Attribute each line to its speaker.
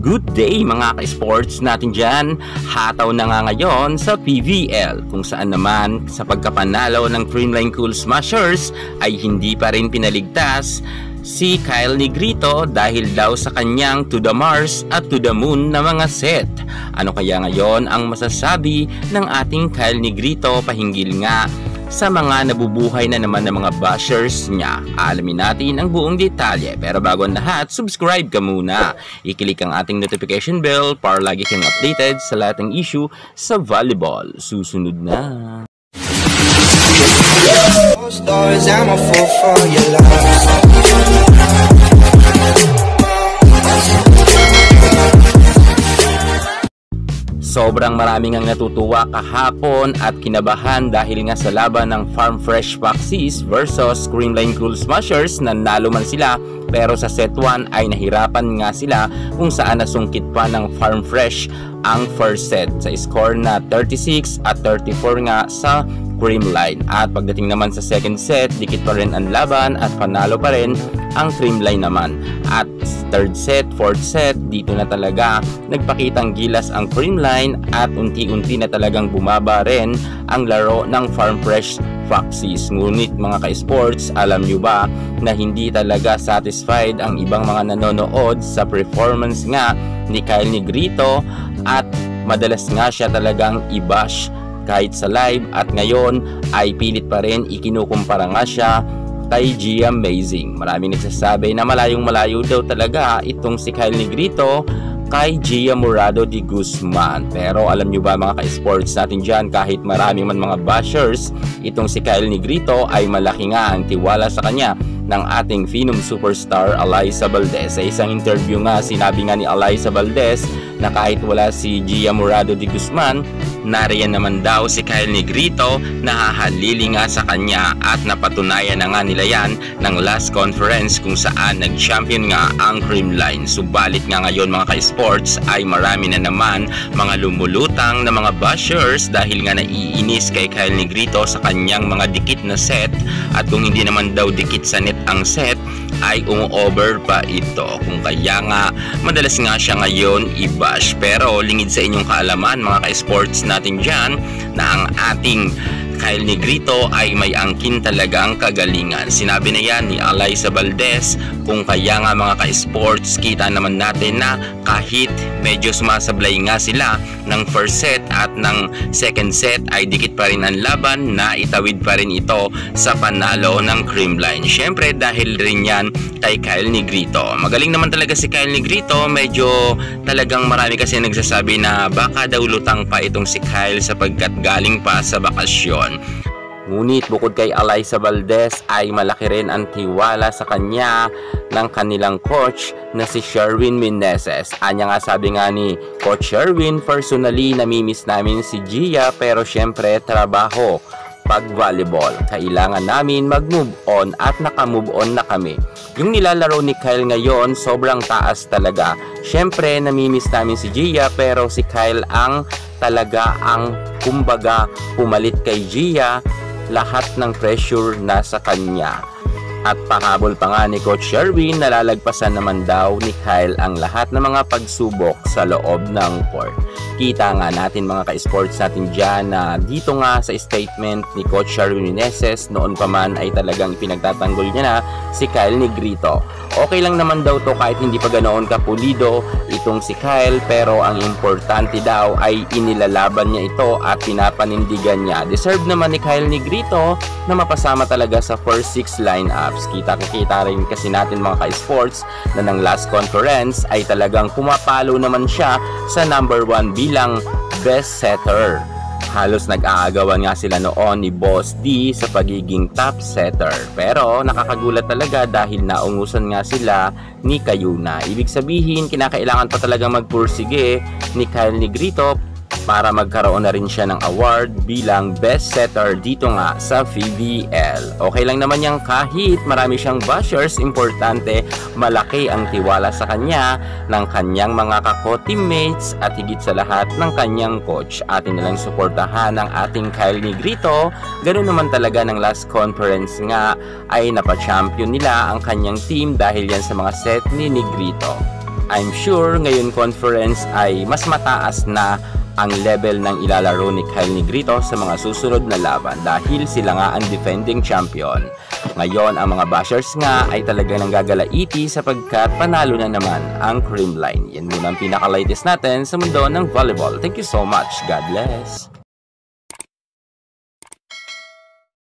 Speaker 1: Good day mga ka-sports natin dyan. Hataw na nga ngayon sa PVL kung saan naman sa pagkapanalo ng Creamline Cool Smashers ay hindi pa rin pinaligtas si Kyle Negrito dahil daw sa kanyang to the Mars at to the Moon na mga set. Ano kaya ngayon ang masasabi ng ating Kyle Negrito pahinggil nga sa mga nabubuhay na naman ng mga bashers niya? Alamin natin ang buong detalye. Pero bago ang lahat, subscribe ka muna. I-click ang ating notification bell para lagi kang updated sa lahat ng issue sa volleyball. Susunod na. Sobrang maraming ang natutuwa kahapon at kinabahan dahil nga sa laban ng Farm Fresh Foxes versus Creamline Cool Smashers. Nanalo man sila pero sa set 1 ay nahirapan nga sila kung saan nasungkit pa ng Farm Fresh ang first set sa score na 36 at 34 nga sa Creamline. At pagdating naman sa second set, dikit pa rin ang laban at panalo pa rin ang Creamline naman. At third set, fourth set, dito na talaga nagpakitang gilas ang Creamline at unti-unti na talagang bumaba rin ang laro ng Farm Fresh Foxes. Ngunit mga ka-sports, alam nyo ba na hindi talaga satisfied ang ibang mga nanonood sa performance nga ni Kyle Negrito at madalas nga siya talagang i-bash kahit sa live at ngayon ay pilit pa rin ikinukumpara nga siya kay Gia Amazing. Maraming nagsasabi na malayong malayo daw talaga itong si Kyle Negrito kay Gia Morado de Guzman. Pero alam nyo ba mga ka-sports natin dyan, kahit marami man mga bashers, itong si Kyle Negrito ay malaki nga ang tiwala sa kanya ng ating Phenom superstar Alyssa Valdez. Sa isang interview nga, sinabi nga ni Alyssa Valdez na kahit wala si Gia Morado de Guzman, nariyan naman daw si Kyle Negrito na hahalili nga sa kanya at napatunayan na nga nila yan ng last conference kung saan nag-champion nga ang Creamline. Subalit nga ngayon mga ka-sports ay marami na naman mga lumulutang na mga bashers dahil nga naiinis kay Kyle Negrito sa kanyang mga dikit na set at kung hindi naman daw dikit sa net ang set ay umu-over pa ito. Kung kaya nga madalas nga siya ngayon i-bash. Pero lingid sa inyong kaalaman mga ka-sports natin dyan na ang ating Kyle Negrito ay may angkin talagang kagalingan. Sinabi na yan ni Alyssa Valdez. Kung kaya nga mga ka-sports, kita naman natin na kahit medyo sumasablay nga sila ng first set at ng second set ay dikit pa rin ang laban na itawid pa rin ito sa panalo ng Creamline. Syempre dahil rin yan kay Kyle Negrito. Magaling naman talaga si Kyle Negrito. Medyo talagang marami kasi nagsasabi na baka daw lutang pa itong si Kyle sapagkat galing pa sa bakasyon. Ngunit bukod kay Alyssa Valdez ay malaki rin ang tiwala sa kanya ng kanilang coach na si Sherwin Meneses. Anya nga sabi nga ni Coach Sherwin, personally namimiss namin si Gia pero syempre trabaho. Pag volleyball, kailangan namin mag-move on at naka-move on na kami. Yung nilalaro ni Kyle ngayon, sobrang taas talaga. Syempre, namimiss namin si Gia pero si Kyle ang talaga ang kumbaga pumalit kay Gia. Lahat ng pressure nasa kanya. At pahabol pa nga ni Coach Sherwin, nalalagpasan naman daw ni Kyle ang lahat ng mga pagsubok sa loob ng court. Kita nga natin mga ka-sports natin dyan na dito nga sa statement ni Coach Sherwin Meneses, noon pa man ay talagang ipinagtatanggol niya na si Kyle Negrito. Okay lang naman daw to kahit hindi pa ganoon kapulido itong si Kyle, pero ang importante daw ay inilalaban niya ito at pinapanindigan niya. Deserve naman ni Kyle Negrito na mapasama talaga sa first 6 lineups. Kita rin kasi natin mga ka-sports na ng last conference ay talagang pumapalo naman siya sa number 1 bilang best setter. Halos nag-aagawan nga sila noon ni Boss D sa pagiging top setter. Pero nakakagulat talaga dahil naungusan nga sila ni Kayuna. Ibig sabihin, kinakailangan pa talaga magpursige ni Kyle Negrito para magkaroon na rin siya ng award bilang best setter dito nga sa PVL. Okay lang naman yan kahit marami siyang bashers, importante malaki ang tiwala sa kanya ng kanyang mga kako-teammates at higit sa lahat ng kanyang coach. Atin nalang suportahan ang ating Kyle Negrito. Ganun naman talaga ng last conference nga ay napa-champion nila ang kanyang team dahil yan sa mga set ni Negrito. I'm sure ngayon conference ay mas mataas na ang level ng ilalaro ni Kyle Negrito sa mga susunod na laban dahil sila nga ang defending champion. Ngayon, ang mga bashers nga ay talagang nanggagalaiti sapagkat panalo na naman ang Creamline. Yan muna ang pinaka-latest natin sa mundo ng volleyball. Thank you so much. God bless.